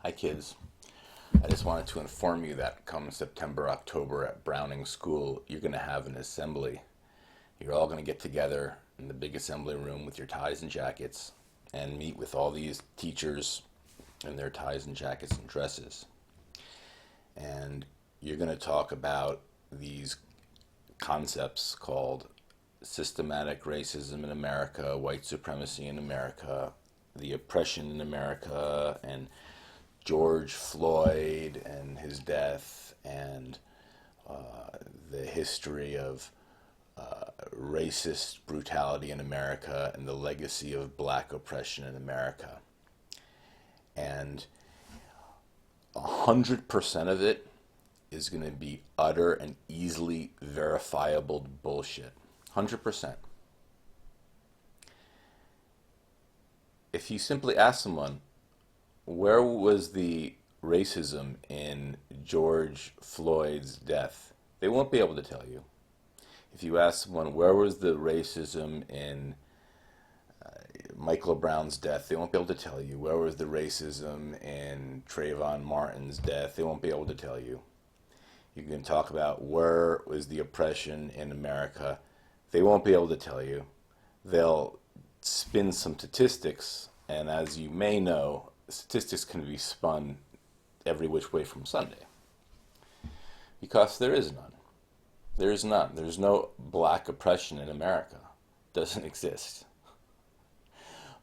Hi kids. I just wanted to inform you that come September, October at Browning School, you're going to have an assembly. You're all going to get together in the big assembly room with your ties and jackets and meet with all these teachers in their ties and jackets and dresses. And you're going to talk about these concepts called systematic racism in America, white supremacy in America, the oppression in America, and George Floyd and his death, and the history of racist brutality in America and the legacy of black oppression in America. And 100% of it is going to be utter and easily verifiable bullshit. 100%. If you simply ask someone, where was the racism in George Floyd's death? They won't be able to tell you. If you ask someone, where was the racism in Michael Brown's death? They won't be able to tell you. Where was the racism in Trayvon Martin's death? They won't be able to tell you. You can talk about where was the oppression in America. They won't be able to tell you. They'll spin some statistics, and as you may know, statistics can be spun every which way from Sunday. Because there is none. There is none. There's no black oppression in America. It doesn't exist.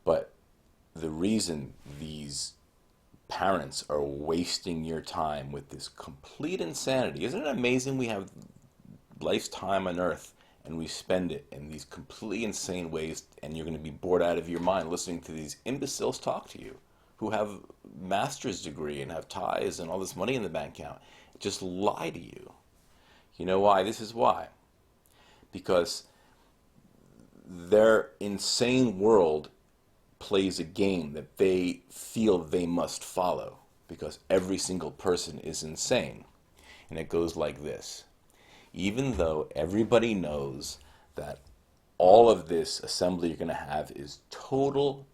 But the reason these parents are wasting your time with this complete insanity, isn't it amazing we have life's time on earth and we spend it in these completely insane ways, and you're going to be bored out of your mind listening to these imbeciles talk to you who have master's degree and have ties and all this money in the bank account, just lie to you. You know why? This is why. Because their insane world plays a game that they feel they must follow, because every single person is insane. And it goes like this. Even though everybody knows that all of this assembly you're going to have is total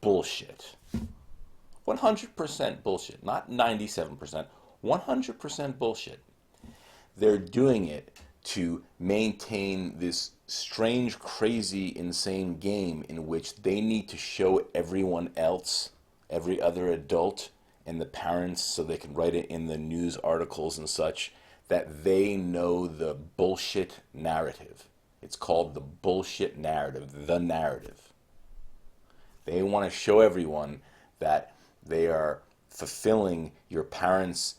bullshit. 100% bullshit. Not 97%. 100% bullshit. They're doing it to maintain this strange, crazy, insane game in which they need to show everyone else, every other adult, and the parents, so they can write it in the news articles and such, that they know the bullshit narrative. It's called the bullshit narrative, the narrative. They want to show everyone that they are fulfilling your parents'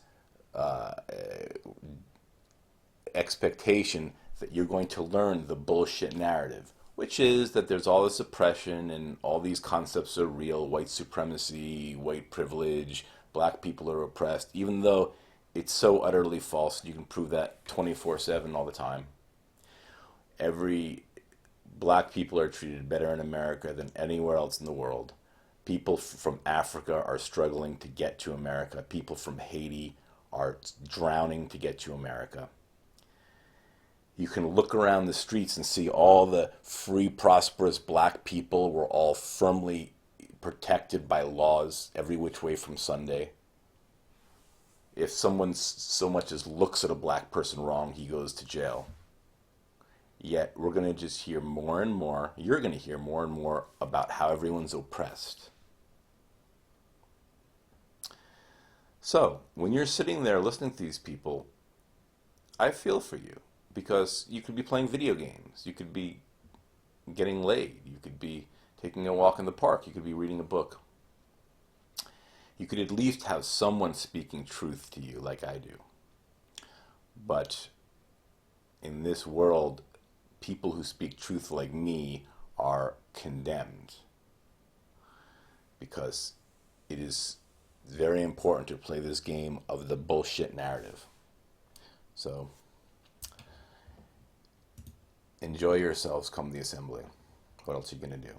expectation that you're going to learn the bullshit narrative, which is that there's all this oppression and all these concepts are real, white supremacy, white privilege, black people are oppressed, even though it's so utterly false. You can prove that 24/7 all the time. Black people are treated better in America than anywhere else in the world. People from Africa are struggling to get to America. People from Haiti are drowning to get to America. You can look around the streets and see all the free, prosperous black people were all firmly protected by laws every which way from Sunday. If someone so much as looks at a black person wrong, he goes to jail. Yet we're going to just hear more and more, you're going to hear more and more about how everyone's oppressed. So, when you're sitting there listening to these people, I feel for you, because you could be playing video games, you could be getting laid, you could be taking a walk in the park, you could be reading a book. You could at least have someone speaking truth to you like I do. But in this world, people who speak truth like me are condemned, because it is very important to play this game of the bullshit narrative. So, enjoy yourselves come the assembly. What else are you going to do?